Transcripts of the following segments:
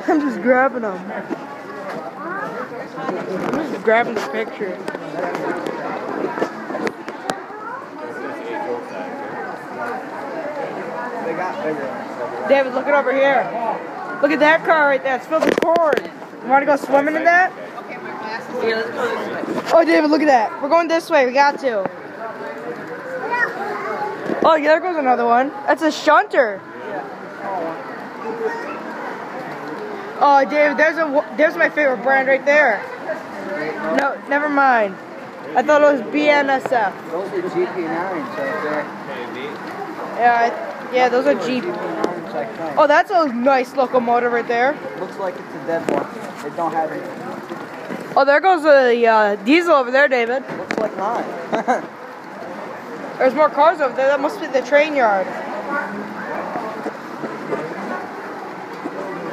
I'm just grabbing them. I'm just grabbing the picture. David, look it over here. Look at that car right there. It's filled with corn. You want to go swimming in that? Okay, my glasses. Yeah, let's go this way. Oh, David, look at that. We're going this way. We got to. Oh, yeah, there goes another one. That's a shunter. Oh, David, there's my favorite brand right there. No, never mind. I thought it was BNSF. Those are GP9s right there. Yeah, those are Jeep. Oh, that's a nice locomotive right there. Looks like it's a dead one. They don't have it. Oh, there goes the diesel over there, David. Looks like mine. There's more cars over there. That must be the train yard.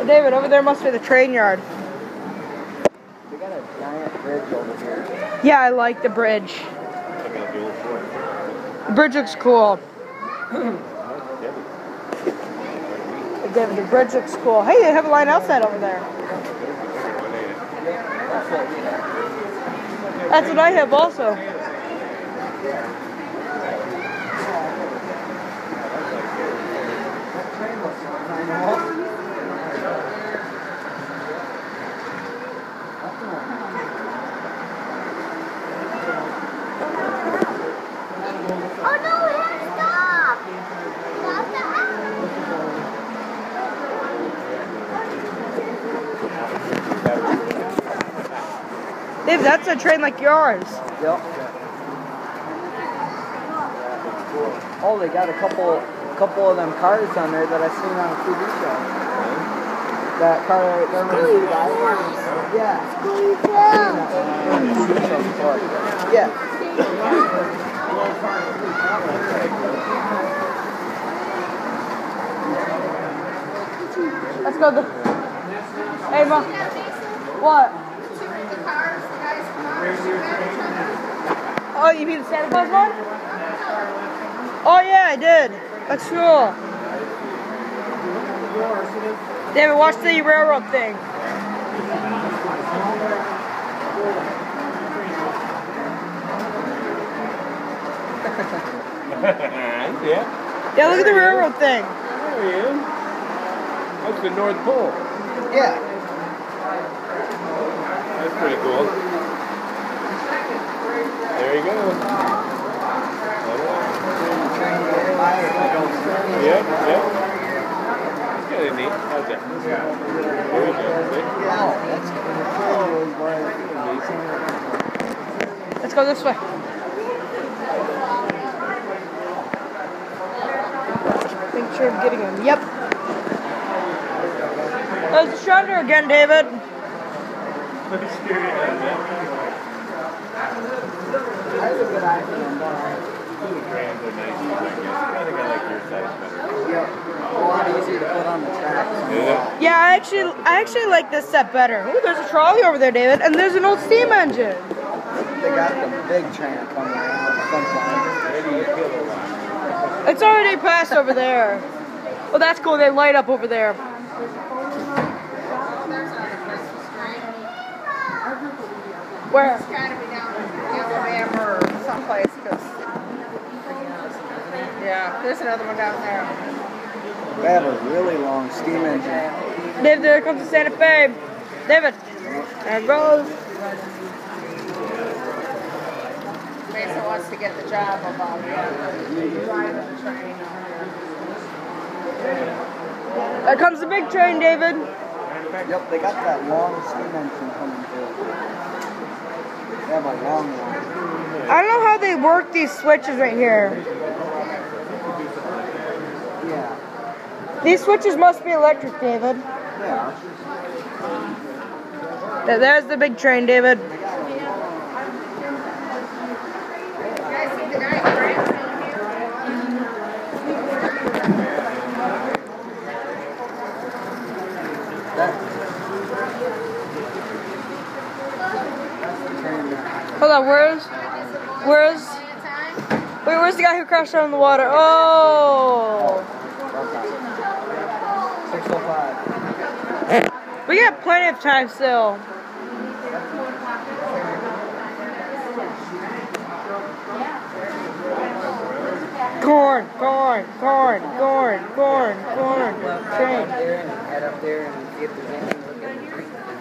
David, over there must be the train yard. We got a giant bridge over here. Yeah, I like the bridge. The bridge looks cool. David, the bridge looks cool. Hey, they have a line outside over there. That's what I have also. Oh no, we have to stop! Dave, that's a train like yours. Yep. Oh, they got a couple of them cars on there that I seen on a TV show. That car right there with the guy. Yeah. Yeah. Let's go. Hey, Ma. What? Oh, you mean the Santa Claus one? Oh, yeah, I did. That's cool. David, watch the railroad thing. Yeah. Yeah, look at the railroad thing. There he is. That's the North Pole. Yeah. That's pretty cool. There you go. Yep. It's kind of neat. How's that? There you go. Let's go this way. Make sure I'm getting him. Yep. There's the shunter again, David. Yeah, I actually like this set better. Ooh, there's a trolley over there, David, and there's an old steam engine. They got the big train coming around sometime. It's already passed over there. Oh, that's cool. They light up over there. Where? It's got to be down in Alabama or someplace, because, yeah, there's another one down there. They have a really long steam engine. David, there comes the Santa Fe. David, there it goes. Mason wants to get the job of driving the train. There comes the big train, David. Yep, they got that long steam engine coming through. They have a long one. I don't know how they work these switches right here. Yeah. These switches must be electric, David. Yeah. There's the big train, David. You guys see the guy in France down Hold on, where's where's the guy who crashed down in the water? Oh! We're still 5. We got plenty of time still. Corn. Head up there and see if there's anything looking.